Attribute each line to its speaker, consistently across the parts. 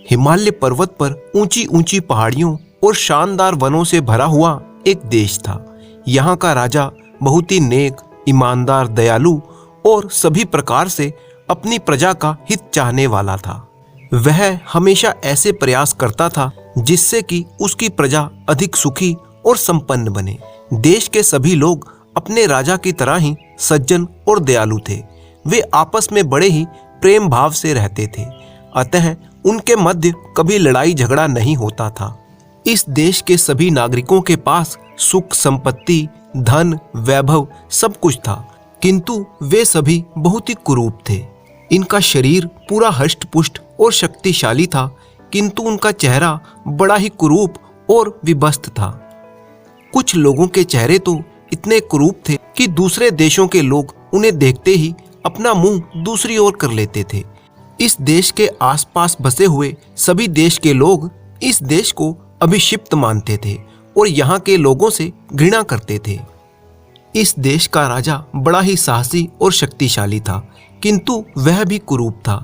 Speaker 1: हिमालय पर्वत पर ऊंची ऊंची पहाड़ियों और शानदार वनों से भरा हुआ एक देश था। यहाँ का राजा बहुत ही नेक, ईमानदार, दयालु और सभी प्रकार से अपनी प्रजा का हित चाहने वाला था। वह हमेशा ऐसे प्रयास करता था जिससे कि उसकी प्रजा अधिक सुखी और संपन्न बने। देश के सभी लोग अपने राजा की तरह ही सज्जन और दयालु थे। वे आपस में बड़े ही प्रेम भाव से रहते थे, अतः उनके मध्य कभी लड़ाई झगड़ा नहीं होता था। इस देश के सभी नागरिकों के पास सुख, संपत्ति, धन, वैभव सब कुछ था, किंतु वे सभी बहुत ही कुरूप थे। इनका शरीर पूरा हष्ट-पुष्ट और शक्तिशाली था, किंतु उनका चेहरा बड़ा ही कुरूप और विभस्त था। कुछ लोगों के चेहरे तो इतने कुरूप थे कि दूसरे देशों के लोग उन्हें देखते ही अपना मुंह दूसरी ओर कर लेते थे। इस देश के आसपास बसे हुए सभी देश के लोग इस देश को अभिशिप्त मानते थे और यहाँ के लोगों से घृणा करते थे। इस देश का राजा बड़ा ही साहसी और शक्तिशाली था, किंतु वह भी कुरूप था।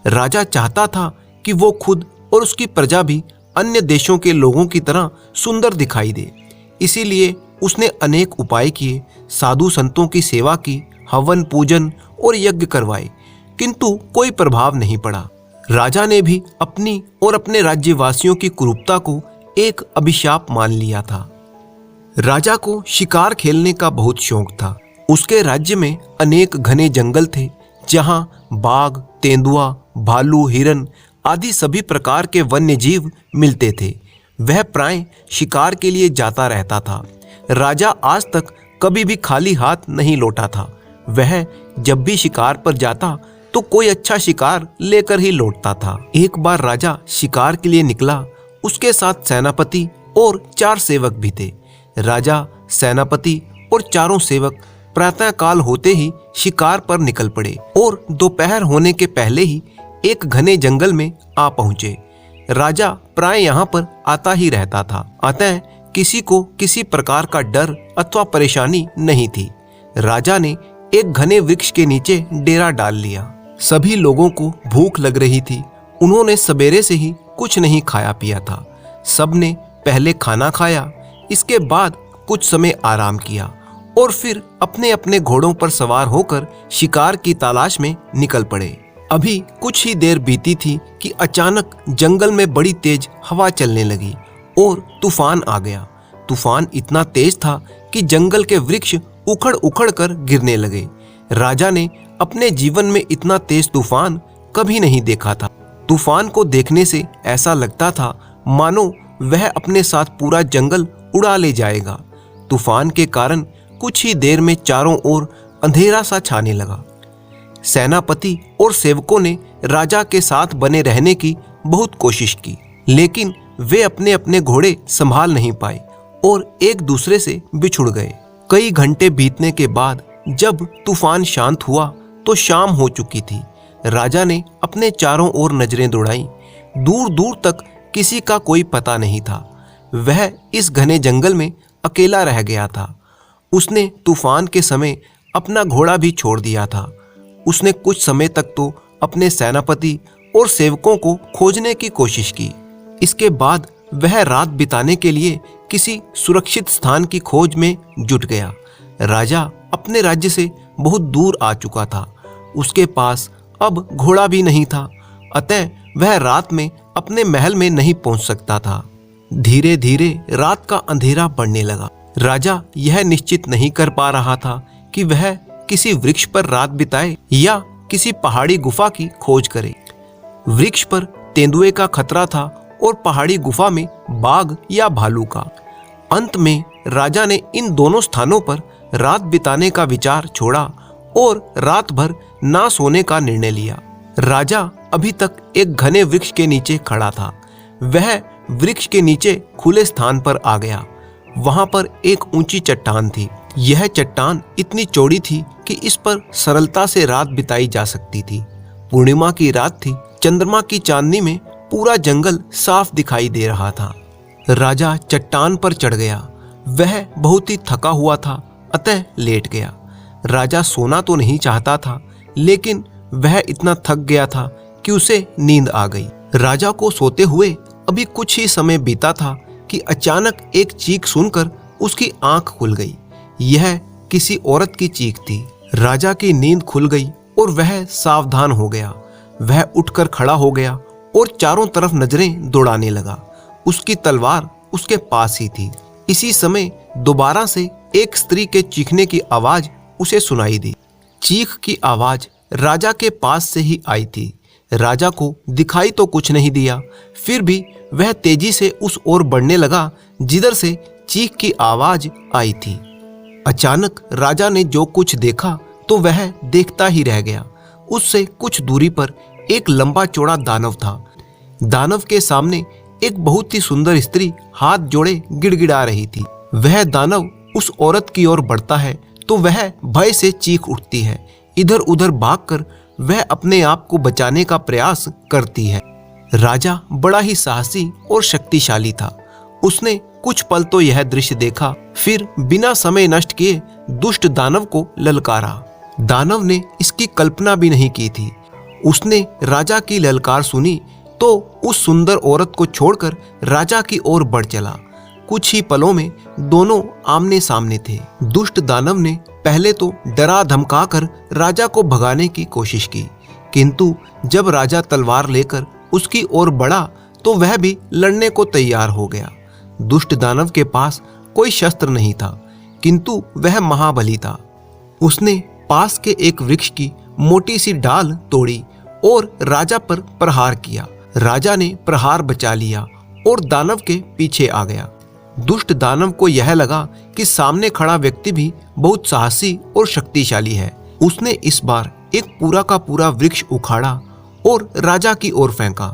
Speaker 1: राजा चाहता था कि वो खुद और उसकी प्रजा भी अन्य देशों के लोगों की तरह सुंदर दिखाई दे। इसीलिए उसने अनेक उपाय किए, साधु संतों की सेवा की, हवन पूजन और यज्ञ करवाए, किंतु कोई प्रभाव नहीं पड़ा। राजा ने भी अपनी और अपने राज्यवासियों की कुरूपता को एक अभिशाप मान लिया था। राजा को शिकार खेलने का बहुत शौक था। उसके राज्य में अनेक घने जंगल थे, जहां बाघ, तेंदुआ, भालू, हिरन आदि सभी प्रकार के वन्य जीव मिलते थे। वह प्राय शिकार के लिए जाता रहता था। राजा आज तक कभी भी खाली हाथ नहीं लौटा था। वह जब भी शिकार पर जाता तो कोई अच्छा शिकार लेकर ही लौटता था। एक बार राजा शिकार के लिए निकला। उसके साथ सेनापति और 4 सेवक भी थे। राजा, सेनापति और चारों सेवक प्रातः काल होते ही शिकार पर निकल पड़े और दोपहर होने के पहले ही एक घने जंगल में आ पहुंचे। राजा प्राय यहाँ पर आता ही रहता था, अतः किसी को किसी प्रकार का डर अथवा परेशानी नहीं थी। राजा ने एक घने वृक्ष के नीचे डेरा डाल लिया। सभी लोगों को भूख लग रही थी। उन्होंने सवेरे से ही कुछ नहीं खाया पिया था। सबने पहले खाना खाया, इसके बाद कुछ समय आराम किया और फिर अपने अपने घोड़ों पर सवार होकर शिकार की तलाश में निकल पड़े। अभी कुछ ही देर बीती थी कि अचानक जंगल में बड़ी तेज हवा चलने लगी और तूफान आ गया। तूफान इतना तेज था कि जंगल के वृक्ष उखड़ उखड़ कर गिरने लगे। राजा ने अपने जीवन में इतना तेज तूफान कभी नहीं देखा था। तूफान को देखने से ऐसा लगता था मानो वह अपने साथ पूरा जंगल उड़ा ले जाएगा। तूफान के कारण कुछ ही देर में चारों ओर अंधेरा सा छाने लगा। सेनापति और सेवकों ने राजा के साथ बने रहने की बहुत कोशिश की, लेकिन वे अपने अपने घोड़े संभाल नहीं पाए और एक दूसरे से बिछुड़ गए। कई घंटे बीतने के बाद जब तूफान शांत हुआ तो शाम हो चुकी थी। राजा ने अपने चारों ओर नजरें दौड़ाई। दूर दूर तक किसी का कोई पता नहीं था। वह इस घने जंगल में अकेला रह गया था। उसने तूफान के समय अपना घोड़ा भी छोड़ दिया था। उसने कुछ समय तक तो अपने सेनापति और सेवकों को खोजने की कोशिश की। इसके बाद वह रात बिताने के लिए किसी सुरक्षित स्थान की खोज में जुट गया। राजा अपने राज्य से बहुत दूर आ चुका था। उसके पास अब घोड़ा भी नहीं था, अतः वह रात में अपने महल में नहीं पहुंच सकता था। धीरे धीरे रात का अंधेरा बढ़ने लगा। राजा यह निश्चित नहीं कर पा रहा था कि वह किसी वृक्ष पर रात बिताए या किसी पहाड़ी गुफा की खोज करे। वृक्ष पर तेंदुए का खतरा था और पहाड़ी गुफा में बाघ या भालू का। अंत में राजा ने इन दोनों स्थानों पर रात बिताने का विचार छोड़ा और रात भर ना सोने का निर्णय लिया। राजा अभी तक एक घने वृक्ष के नीचे खड़ा था। वह वृक्ष के नीचे खुले स्थान पर आ गया। वहां पर एक ऊंची चट्टान थी। यह चट्टान इतनी चौड़ी थी कि इस पर सरलता से रात बिताई जा सकती थी। पूर्णिमा की रात थी। चंद्रमा की चांदनी में पूरा जंगल साफ दिखाई दे रहा था। राजा चट्टान पर चढ़ गया। वह बहुत ही थका हुआ था, अतः लेट गया। राजा सोना तो नहीं चाहता था, लेकिन वह इतना थक गया था कि उसे नींद आ गई। राजा को सोते हुए अभी कुछ ही समय बीता था कि अचानक एक चीख सुनकर उसकी आंख खुल गई। यह किसी औरत की चीख थी। राजा की नींद खुल गई और वह सावधान हो गया। वह उठकर खड़ा हो गया और चारों तरफ नजरें दौड़ाने लगा। उसकी तलवार उसके पास ही थी। इसी समय दोबारा से एक स्त्री के चीखने की आवाज उसे सुनाई दी। चीख की आवाज राजा के पास से ही आई थी। राजा को दिखाई तो कुछ नहीं दिया, फिर भी वह तेजी से उस ओर बढ़ने लगा जिधर से चीख की आवाज आई थी। अचानक राजा ने जो कुछ देखा तो वह देखता ही रह गया। उससे कुछ दूरी पर एक लंबा चौड़ा दानव था। दानव के सामने एक बहुत ही सुंदर स्त्री हाथ जोड़े गिड़गिड़ा रही थी। वह दानव उस औरत की ओर बढ़ता है तो वह भय से चीख उठती है। इधर उधर भागकर वह अपने आप को बचाने का प्रयास करती है। राजा बड़ा ही साहसी और शक्तिशाली था। उसने कुछ पल तो यह दृश्य देखा, फिर बिना समय नष्ट किए दुष्ट दानव को ललकारा। दानव ने इसकी कल्पना भी नहीं की थी। उसने राजा की ललकार सुनी तो उस सुंदर औरत को छोड़कर राजा की ओर बढ़ चला। कुछ ही पलों में दोनों आमने सामने थे। दुष्ट दानव ने पहले तो डरा धमकाकर राजा को भगाने की कोशिश की, किंतु जब राजा तलवार लेकर उसकी ओर बढ़ा तो वह भी लड़ने को तैयार हो गया। दुष्ट दानव के पास कोई शस्त्र नहीं था, किंतु वह महाबली था। उसने पास के एक वृक्ष की मोटी सी डाल तोड़ी और राजा पर प्रहार किया। राजा ने प्रहार बचा लिया और दानव के पीछे आ गया। दुष्ट दानव को यह लगा कि सामने खड़ा व्यक्ति भी बहुत साहसी और शक्तिशाली है। उसने इस बार एक पूरा का पूरा वृक्ष उखाड़ा और राजा की ओर फेंका।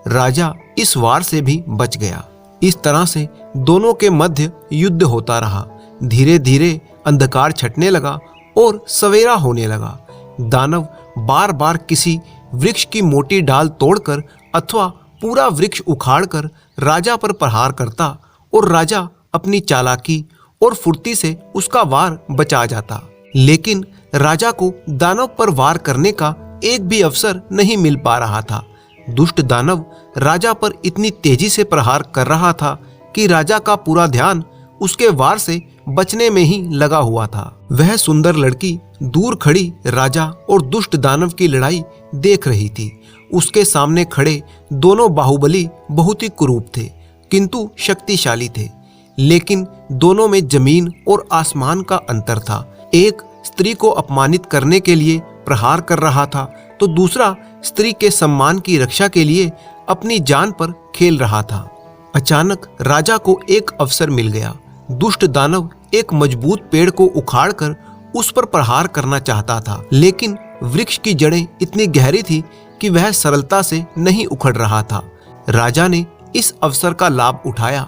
Speaker 1: राजा इस वार से भी बच गया। इस तरह से दोनों के मध्य युद्ध होता रहा। धीरे धीरे अंधकार छटने लगा और सवेरा होने लगा। दानव बार बार किसी वृक्ष की मोटी डाल तोड़कर अथवा पूरा वृक्ष उखाड़कर राजा पर प्रहार करता और राजा अपनी चालाकी और फुर्ती से उसका वार बचा जाता। लेकिन राजा को दानव पर वार करने का एक भी अवसर नहीं मिल पा रहा था। दुष्ट दानव राजा पर इतनी तेजी से प्रहार कर रहा था कि राजा का पूरा ध्यान उसके वार से बचने में ही लगा हुआ था। वह सुंदर लड़की दूर खड़ी राजा और दुष्ट दानव की लड़ाई देख रही थी। उसके सामने खड़े दोनों बाहुबली बहुत ही कुरूप थे, किंतु शक्तिशाली थे। लेकिन दोनों में जमीन और आसमान का अंतर था। एक स्त्री को अपमानित करने के लिए प्रहार कर रहा था तो दूसरा स्त्री के सम्मान की रक्षा के लिए अपनी जान पर खेल रहा था। अचानक राजा को एक अवसर मिल गया। दुष्ट दानव एक मजबूत पेड़ को उखाड़कर उस पर प्रहार करना चाहता था, लेकिन वृक्ष की जड़ें इतनी गहरी थी कि वह सरलता से नहीं उखड़ रहा था। राजा ने इस अवसर का लाभ उठाया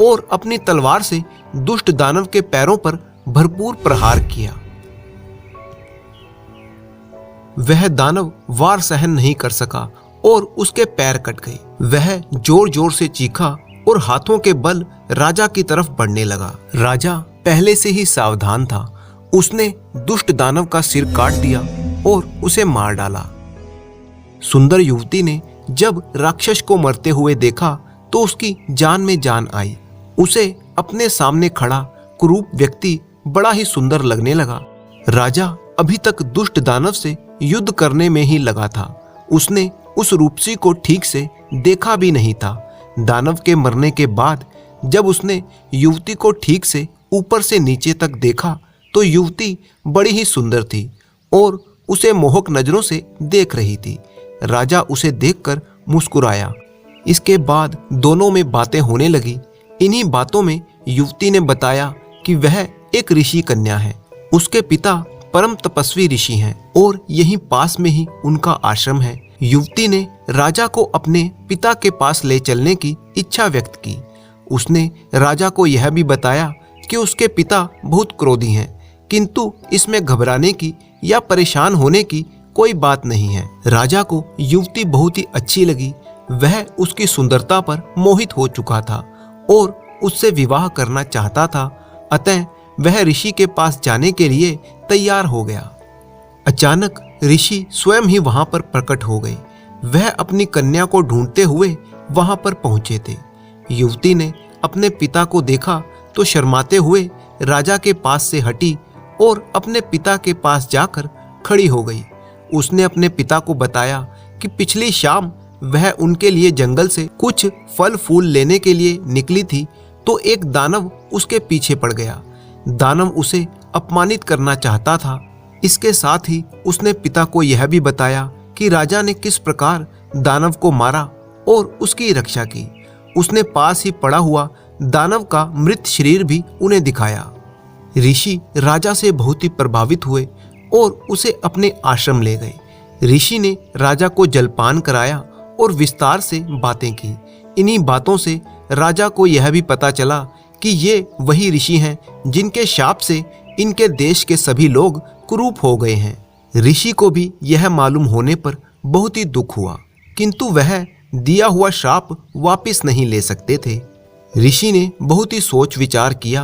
Speaker 1: और अपनी तलवार से दुष्ट दानव के पैरों पर भरपूर प्रहार किया। वह दानव वार सहन नहीं कर सका और उसके पैर कट गए। वह जोर जोर से चीखा और हाथों के बल राजा की तरफ बढ़ने लगा। राजा पहले से ही सावधान था। उसने दुष्ट दानव का सिर काट दिया और उसे मार डाला। सुंदर युवती ने जब राक्षस को मरते हुए देखा तो उसकी जान में जान आई। उसे अपने सामने खड़ा कुरूप व्यक्ति बड़ा ही सुंदर लगने लगा। राजा अभी तक दुष्ट दानव से युद्ध करने में ही लगा था। उसने उस रूपसी को ठीक से देखा भी नहीं था। दानव के मरने के बाद जब उसने युवती को ठीक से ऊपर से नीचे तक देखा तो युवती बड़ी ही सुंदर थी और उसे मोहक नजरों से देख रही थी। राजा उसे देखकर मुस्कुराया। इसके बाद दोनों में बातें होने लगी। इन्हीं बातों में युवती ने बताया कि वह एक ऋषि कन्या है। उसके पिता परम तपस्वी ऋषि हैं और यहीं पास में ही उनका आश्रम है। युवती ने राजा को अपने पिता के पास ले चलने की इच्छा व्यक्त की। उसने राजा को यह भी बताया कि उसके पिता बहुत क्रोधी हैं, किंतु इसमें घबराने की या परेशान होने की कोई बात नहीं है। राजा को युवती बहुत ही अच्छी लगी। वह उसकी सुंदरता पर मोहित हो चुका था और उससे विवाह करना चाहता था। अतः वह ऋषि के पास जाने के लिए तैयार हो गया। अचानक ऋषि स्वयं ही वहां पर प्रकट हो गए। वह अपनी कन्या को ढूंढते हुए वहां पर पहुंचे थे। युवती ने अपने पिता को देखा तो शर्माते हुए राजा के पास से हटी और अपने पिता के पास जाकर खड़ी हो गई। उसने अपने पिता को बताया कि पिछली शाम वह उनके लिए जंगल से कुछ फल फूल लेने के लिए निकली थी तो एक दानव उसके पीछे पड़ गया। दानव उसे अपमानित करना चाहता था। इसके साथ ही उसने पिता को यह भी बताया कि राजा ने किस प्रकार दानव को मारा और उसकी रक्षा की। उसने पास ही पड़ा हुआ दानव का मृत शरीर भी उन्हें दिखाया। ऋषि राजा से बहुत ही प्रभावित हुए और उसे अपने आश्रम ले गए। ऋषि ने राजा को जलपान कराया और विस्तार से बातें की। इन्हीं बातों से राजा को यह भी पता चला कि ये वही ऋषि हैं जिनके शाप से इनके देश के सभी लोग कुरूप हो गए हैं। ऋषि को भी यह मालूम होने पर बहुत ही दुख हुआ, किंतु वह दिया हुआ श्राप वापस नहीं ले सकते थे। ऋषि ने बहुत ही सोच विचार किया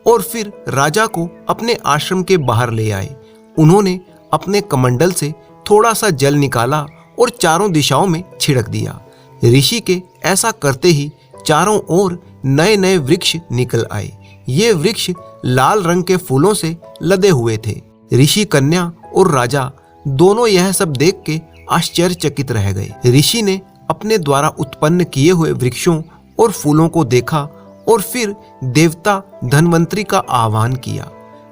Speaker 1: और फिर राजा को अपने आश्रम के बाहर ले आए। उन्होंने अपने कमंडल से थोड़ा सा जल निकाला और चारों दिशाओं में छिड़क दिया। ऋषि के ऐसा करते ही चारों ओर नए नए वृक्ष निकल आए। ये वृक्ष लाल रंग के फूलों से लदे हुए थे। ऋषि कन्या और राजा दोनों यह सब देख के आश्चर्यचकित रह गए। ऋषि ने अपने द्वारा उत्पन्न किए हुए वृक्षों और फूलों को देखा और फिर देवता धन्वंतरी का आह्वान किया।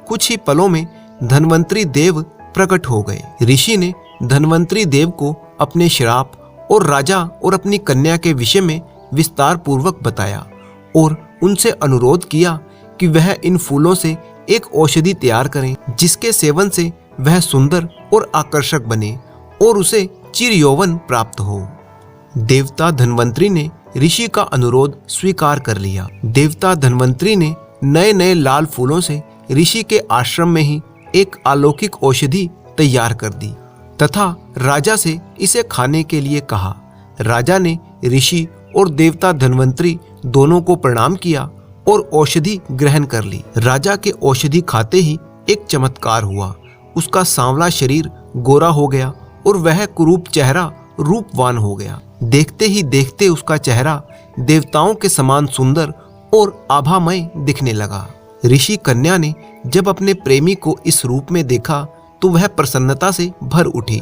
Speaker 1: कुछ ही पलों में धन्वंतरी देव प्रकट हो गए। ऋषि ने धन्वंतरी देव को अपने श्राप और राजा और अपनी कन्या के विषय में विस्तार पूर्वक बताया और उनसे अनुरोध किया कि वह इन फूलों से एक औषधि तैयार करें जिसके सेवन से वह सुंदर और आकर्षक बने और उसे चिर यौवन प्राप्त हो। देवता धन्वंतरी ने ऋषि का अनुरोध स्वीकार कर लिया। देवता धन्वंतरी ने नए नए लाल फूलों से ऋषि के आश्रम में ही एक अलौकिक औषधि तैयार कर दी तथा राजा से इसे खाने के लिए कहा। राजा ने ऋषि और देवता धन्वंतरी दोनों को प्रणाम किया और औषधि ग्रहण कर ली। राजा के औषधि खाते ही एक चमत्कार हुआ। उसका सांवला शरीर गोरा हो गया और वह कुरूप चेहरा रूपवान हो गया। देखते ही देखते उसका चेहरा देवताओं के समान सुंदर और आभामय दिखने लगा। ऋषि कन्या ने जब अपने प्रेमी को इस रूप में देखा तो वह प्रसन्नता से भर उठी।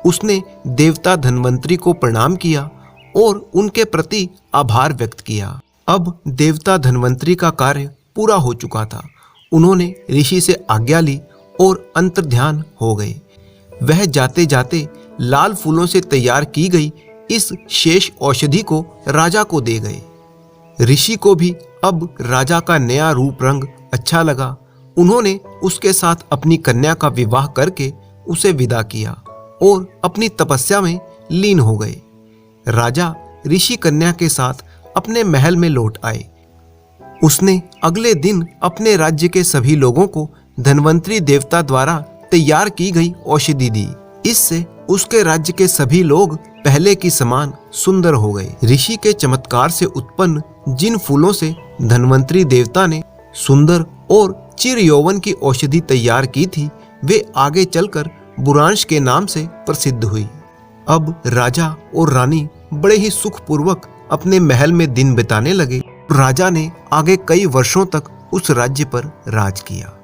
Speaker 1: उसने देवता धन्वंतरी को प्रणाम किया और उनके प्रति आभार व्यक्त किया। अब देवता धन्वंतरी का कार्य पूरा हो चुका था। उन्होंने ऋषि से आज्ञा ली और अंतर्ध्यान हो गए। वह जाते जाते लाल फूलों से तैयार की गई इस शेष औषधि को राजा को दे गए। ऋषि को भी अब राजा का नया रूप रंग अच्छा लगा। उन्होंने उसके साथ अपनी कन्या का विवाह करके उसे विदा किया और अपनी तपस्या में लीन हो गए। राजा ऋषि कन्या के साथ अपने महल में लौट आए। उसने अगले दिन अपने राज्य के सभी लोगों को धन्वंतरी देवता द्वारा तैयार की गई औषधि दी। इससे उसके राज्य के सभी लोग पहले की समान सुंदर हो गए। ऋषि के चमत्कार से उत्पन्न जिन फूलों से धन्वंतरी देवता ने सुंदर और चिर यौवन की औषधि तैयार की थी वे आगे चलकर बुरांश के नाम से प्रसिद्ध हुई। अब राजा और रानी बड़े ही सुखपूर्वक अपने महल में दिन बिताने लगे। राजा ने आगे कई वर्षों तक उस राज्य पर राज किया।